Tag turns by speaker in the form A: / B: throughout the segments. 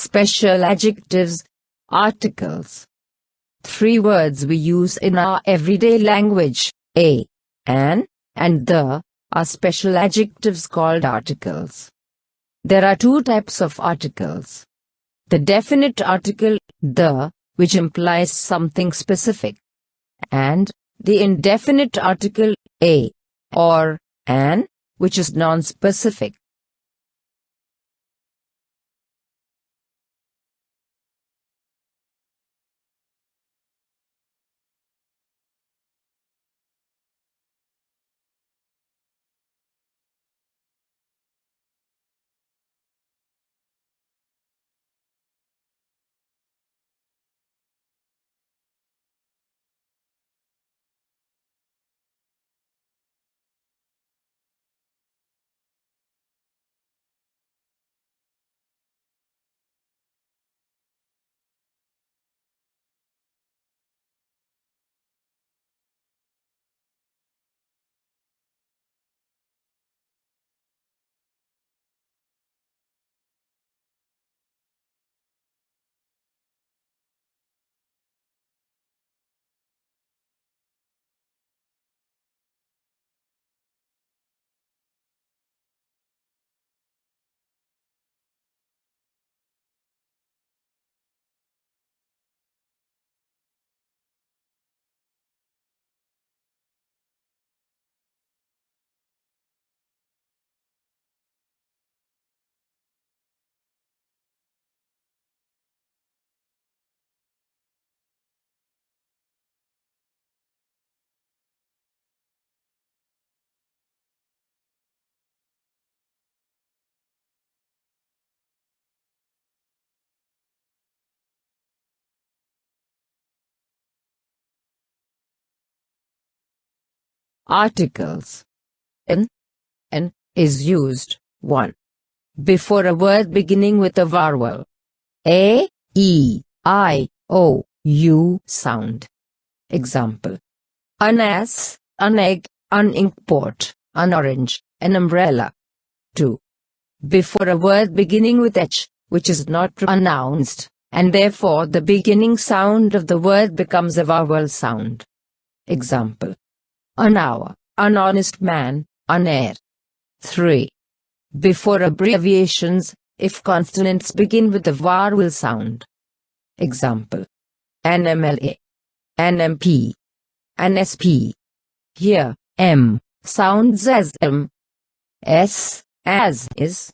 A: Special adjectives, articles. 3 words we use in our everyday language, a, an, and the, are special adjectives called articles. There are 2 types of articles. The definite article, the, which implies something specific, and the indefinite article, a, or an, which is non-specific. Articles. An is used 1. Before a word beginning with a vowel, a, e, I, o, u sound. Example: an ass, an egg, an inkpot, an orange, an umbrella. 2. Before a word beginning with h, which is not pronounced, and therefore the beginning sound of the word becomes a vowel sound. Example: an hour, an honest man, an heir. 3. Before abbreviations, if consonants begin with a vowel sound. Example: an MLA, an MP, an SP. Here, M sounds as M, S as is.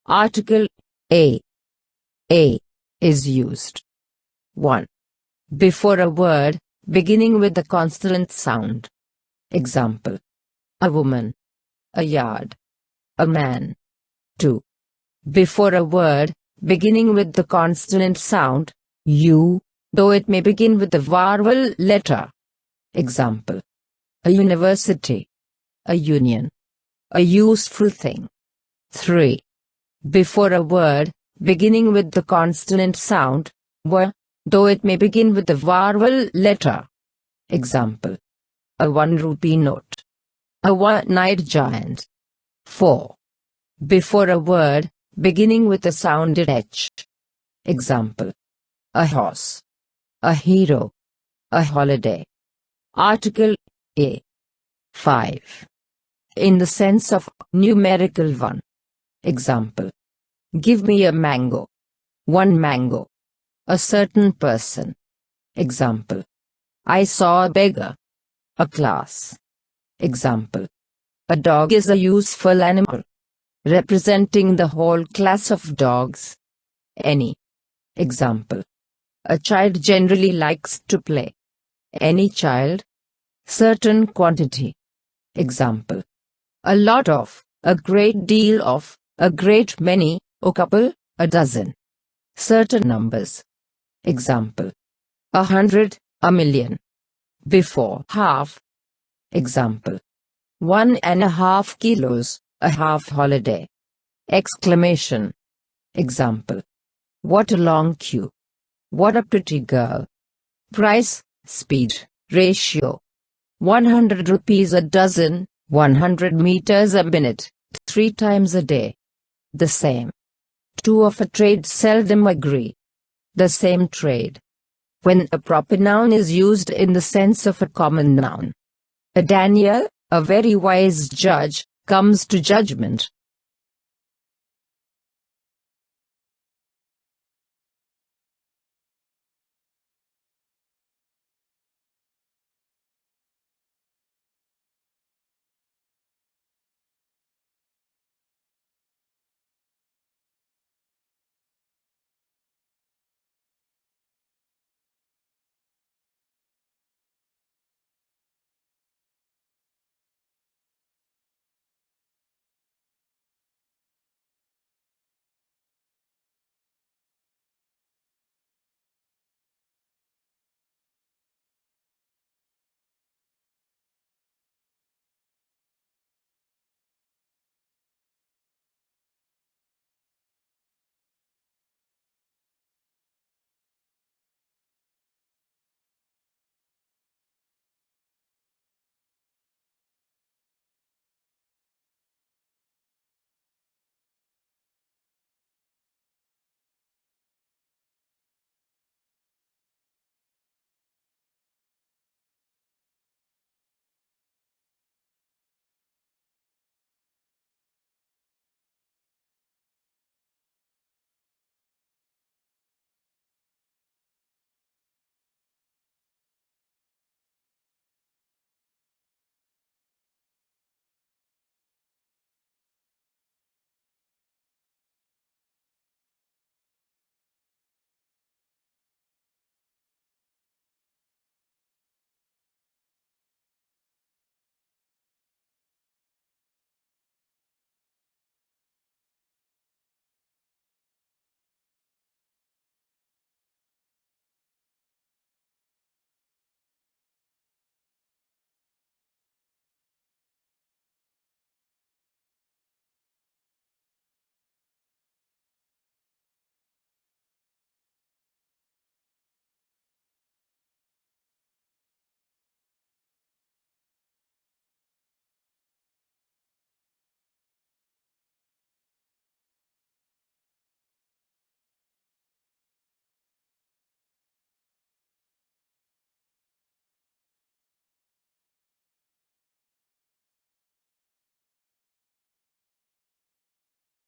A: Article A. A is used 1. Before a word beginning with the consonant sound. Example: a woman, a yard, a man. 2. Before a word beginning with the consonant sound U, though it may begin with the vowel letter. Example: a university, a union, a useful thing. 3. Before a word beginning with the consonant sound W, though it may begin with the vowel letter. Example: a 1 rupee note, a one-eyed giant. 4. Before a word beginning with the sounded H. Example: a horse, a hero, a holiday. Article A. 5. In the sense of numerical 1. Example: give me a mango, 1 mango. A certain person. Example: I saw a beggar, a class. Example: a dog is a useful animal, representing the whole class of dogs. Any. Example: a child generally likes to play. Any child. Certain quantity. Example: a lot of, a great deal of, a great many, a couple, a dozen. Certain numbers. Example: 100, a million. Before half. Example: 1.5 kilos, a half holiday. Exclamation. Example: what a long queue. What a pretty girl. Price, speed, ratio. 100 rupees a dozen, 100 meters a minute, 3 times a day. The same. Two of a trade seldom agree. The same trade. When a proper noun is used in the sense of a common noun. A Daniel, a very wise judge, comes to judgment.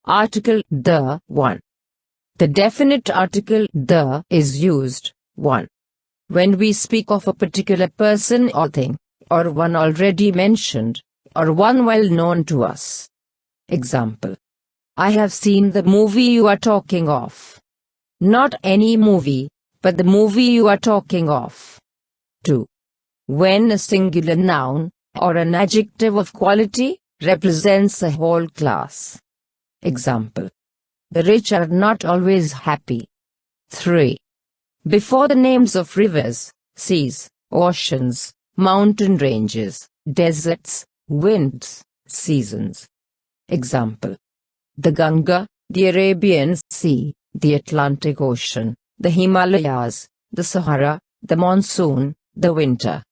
A: Article the 1. The definite article the is used 1. When we speak of a particular person or thing, or one already mentioned, or one well known to us. Example: I have seen the movie you are talking of. Not any movie, but the movie you are talking of. 2. When a singular noun, or an adjective of quality, represents a whole class. Example. The rich are not always happy. 3. Before the names of rivers, seas, oceans, mountain ranges, deserts, winds, seasons. Example. The Ganga, the Arabian Sea, the Atlantic Ocean, the Himalayas, the Sahara, the monsoon, the winter.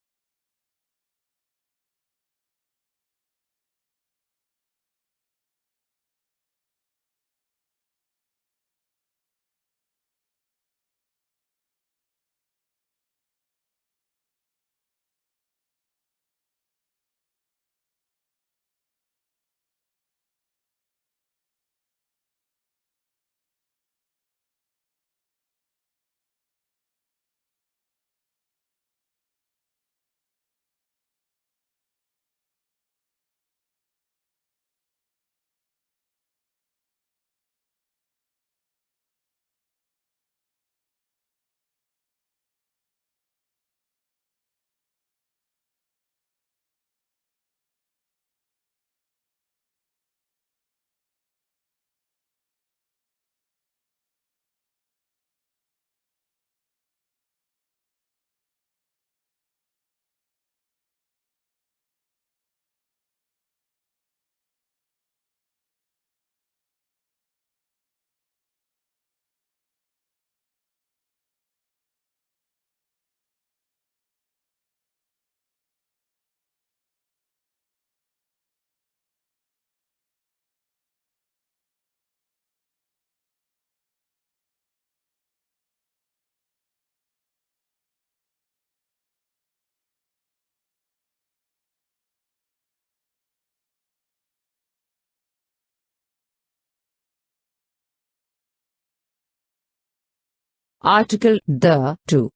A: Article the. 2.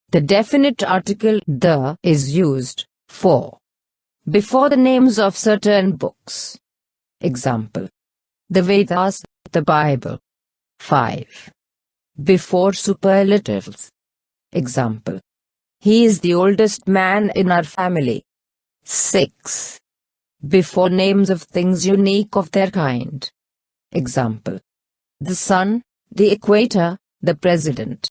A: The definite article the is used 4. Before the names of certain books. Example. The Vedas, the Bible. 5. Before superlatives. Example. He is the oldest man in our family. 6. Before names of things unique of their kind. Example. The sun, the equator, the president.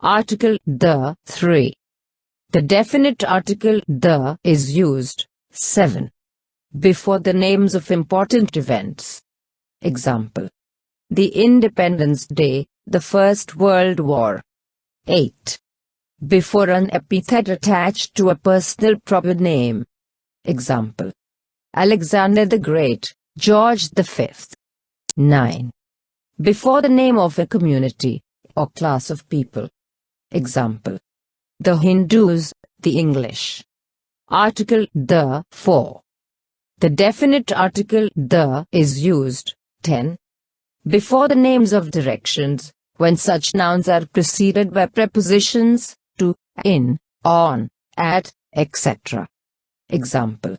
A: Article the 3. The definite article the is used 7. Before the names of important events. Example: the Independence Day, the First World War. 8. Before an epithet attached to a personal proper name. Example: Alexander the Great, George V. 9. Before the name of a community or class of people. Example: the Hindus, the English. Article the 4. The definite article the is used 10. Before the names of directions, when such nouns are preceded by prepositions to, in, on, at, etc. Example: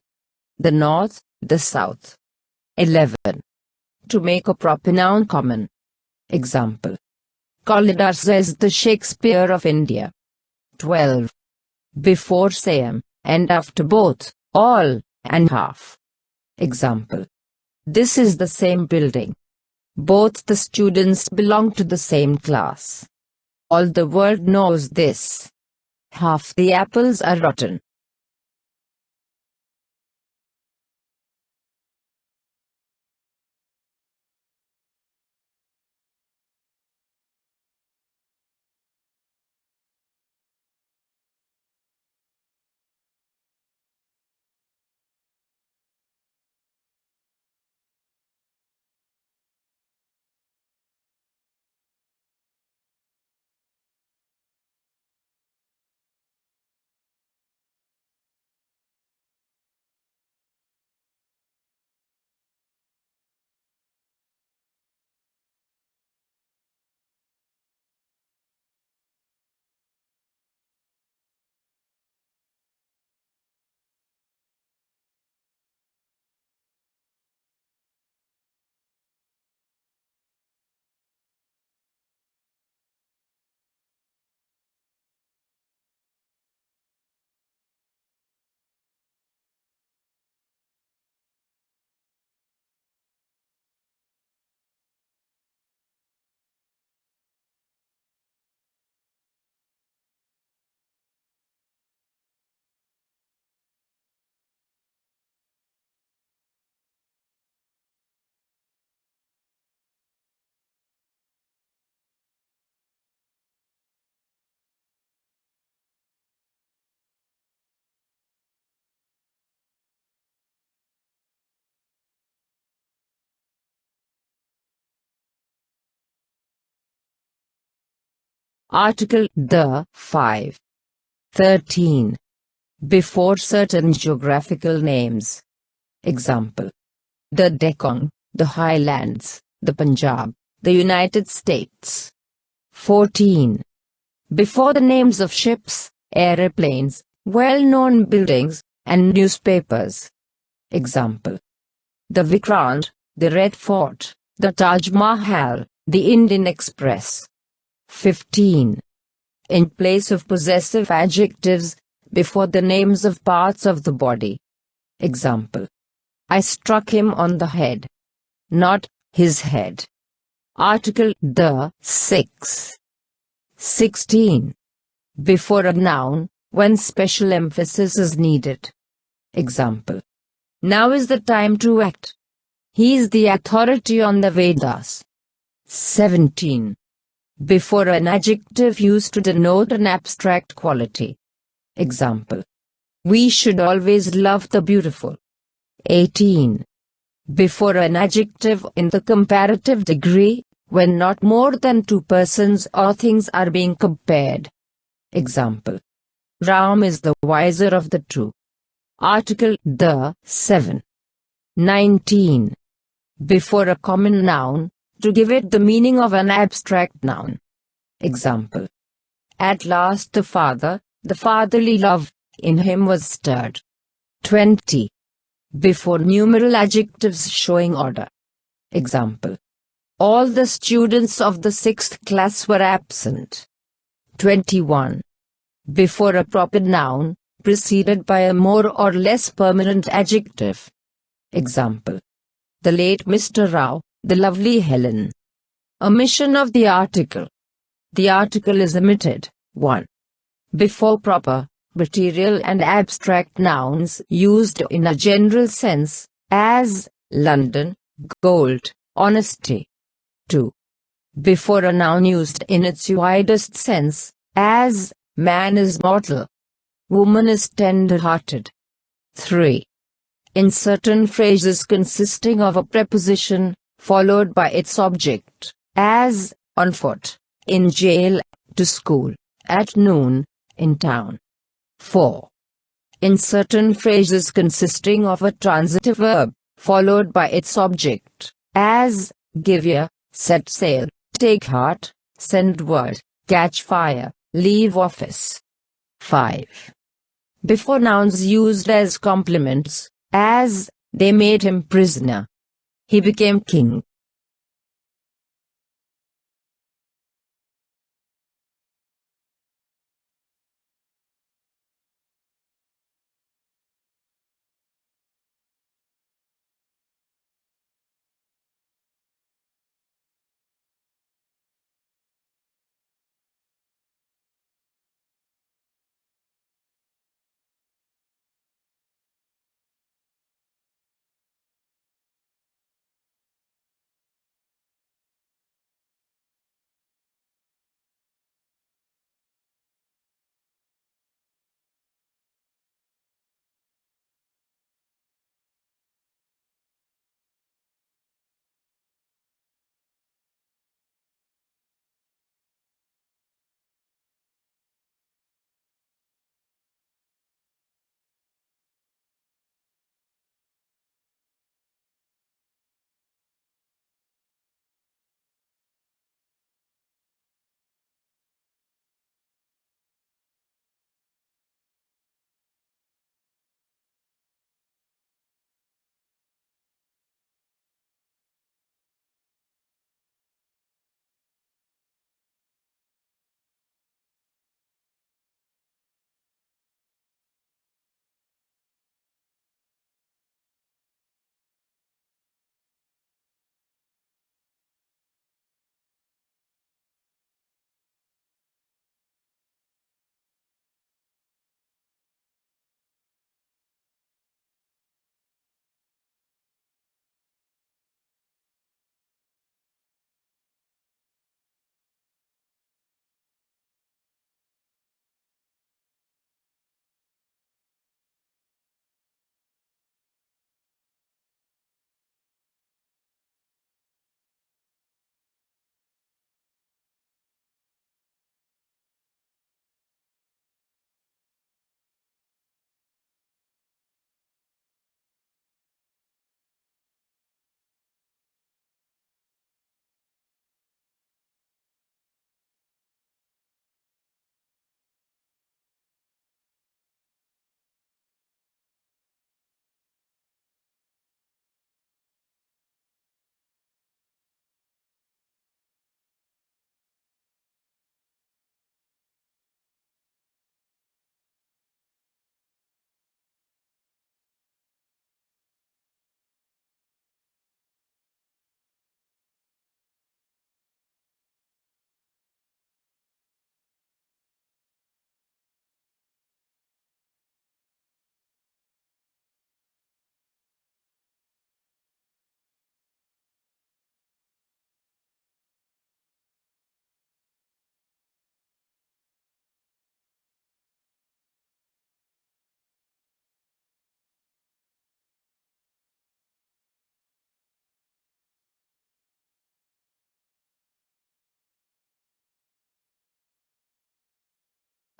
A: the north, the south. 11. To make a proper noun common. Example: Kalidasa is the Shakespeare of India. 12. Before same, and after both, all, and half. Example: this is the same building. Both the students belong to the same class. All the world knows this. Half the apples are rotten. Article the 5. 13. Before certain geographical names. Example: the Deccan, the Highlands, the Punjab, the United States. 14. Before the names of ships, aeroplanes, well-known buildings, and newspapers. Example: the Vikrant, the Red Fort, the Taj Mahal, the Indian Express. 15. In place of possessive adjectives, before the names of parts of the body. Example: I struck him on the head. Not his head. Article the 6. 16. Before a noun, when special emphasis is needed. Example: now is the time to act. He is the authority on the Vedas. 17. Before an adjective used to denote an abstract quality. Example: we should always love the beautiful. 18. Before an adjective in the comparative degree, when not more than two persons or things are being compared. Example: Ram is the wiser of the two. Article the 7. 19. Before a common noun, to give it the meaning of an abstract noun. Example: at last the fatherly love, in him was stirred. 20. Before numeral adjectives showing order. Example: all the students of the 6th class were absent. 21. Before a proper noun, preceded by a more or less permanent adjective. Example: the late Mr. Rao, the lovely Helen. Omission of the article. The article is omitted. 1. Before proper, material and abstract nouns used in a general sense, as London, gold, honesty. 2. Before a noun used in its widest sense, as man is mortal, woman is tender-hearted. 3. In certain phrases consisting of a preposition, followed by its object, as on foot, in jail, to school, at noon, in town. 4. In certain phrases consisting of a transitive verb, followed by its object, as give ear, set sail, take heart, send word, catch fire, leave office. 5. Before nouns used as complements, as they made him prisoner, he became king.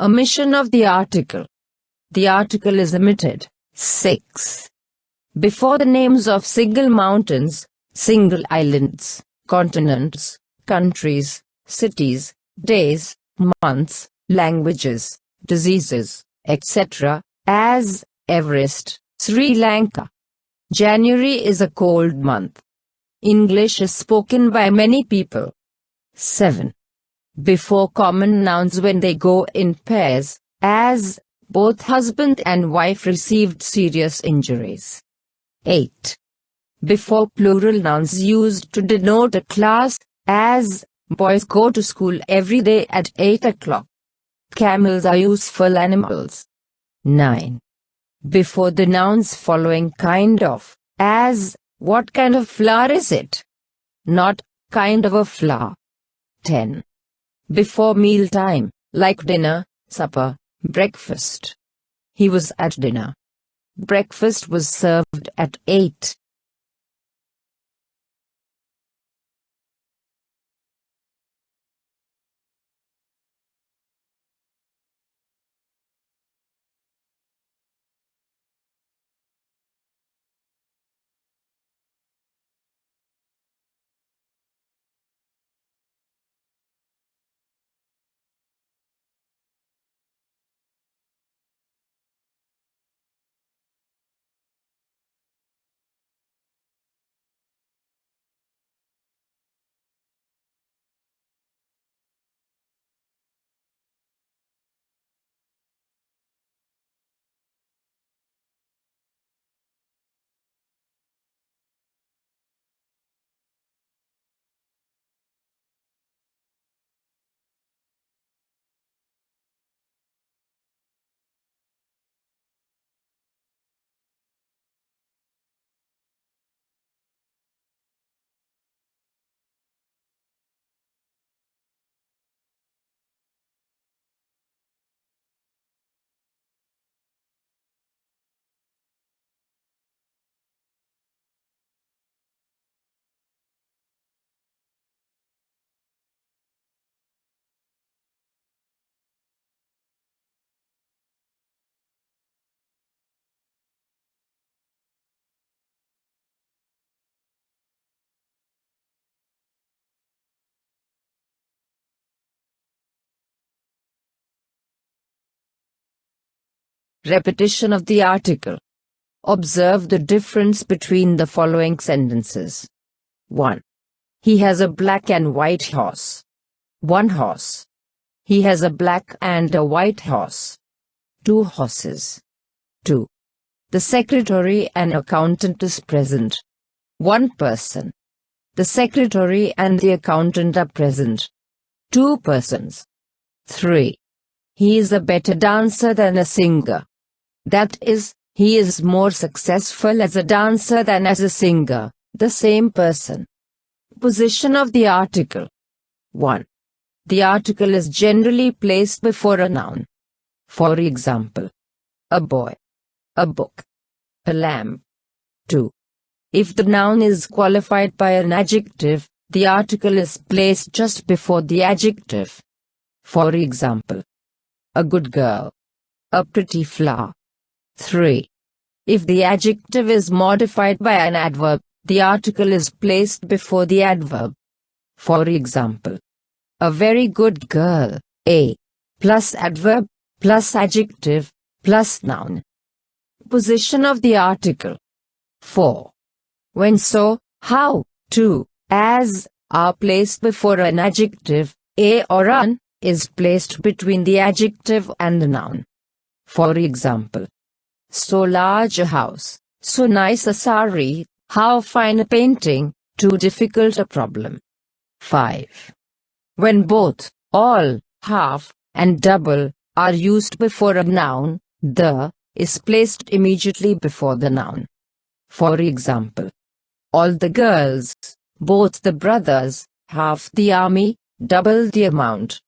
A: Omission of the article. The article is omitted. 6. Before the names of single mountains, single islands, continents, countries, cities, days, months, languages, diseases, etc., as Everest, Sri Lanka. January is a cold month. English is spoken by many people. 7. Before common nouns when they go in pairs, as both husband and wife received serious injuries. 8. Before plural nouns used to denote a class, as Boys go to school every day at 8 o'clock. Camels are useful animals. 9. Before the nouns following kind of, as, what kind of flower is it? Not, kind of a flower. 10. Before meal time, like dinner, supper, breakfast. He was at dinner. Breakfast was served at 8. Repetition of the article. Observe the difference between the following sentences. 1. He has a black and white horse. 1 horse. He has a black and a white horse. 2 horses. 2. The secretary and accountant is present. 1 person. The secretary and the accountant are present. 2 persons. 3. He is a better dancer than a singer. That is, he is more successful as a dancer than as a singer, the same person. Position of the article. 1. The article is generally placed before a noun. For example, a boy, a book, a lamp. 2. If the noun is qualified by an adjective, the article is placed just before the adjective. For example, a good girl, a pretty flower. 3. If the adjective is modified by an adverb, the article is placed before the adverb. For example, a very good girl, a, plus adverb, plus adjective, plus noun. Position of the article. 4. When so, how, to, as, are placed before an adjective, a or an, is placed between the adjective and the noun. For example, so large a house, so nice a sari, how fine a painting, too difficult a problem. 5. When both, all, half, and double, are used before a noun, the, is placed immediately before the noun. For example, all the girls, both the brothers, half the army, double the amount.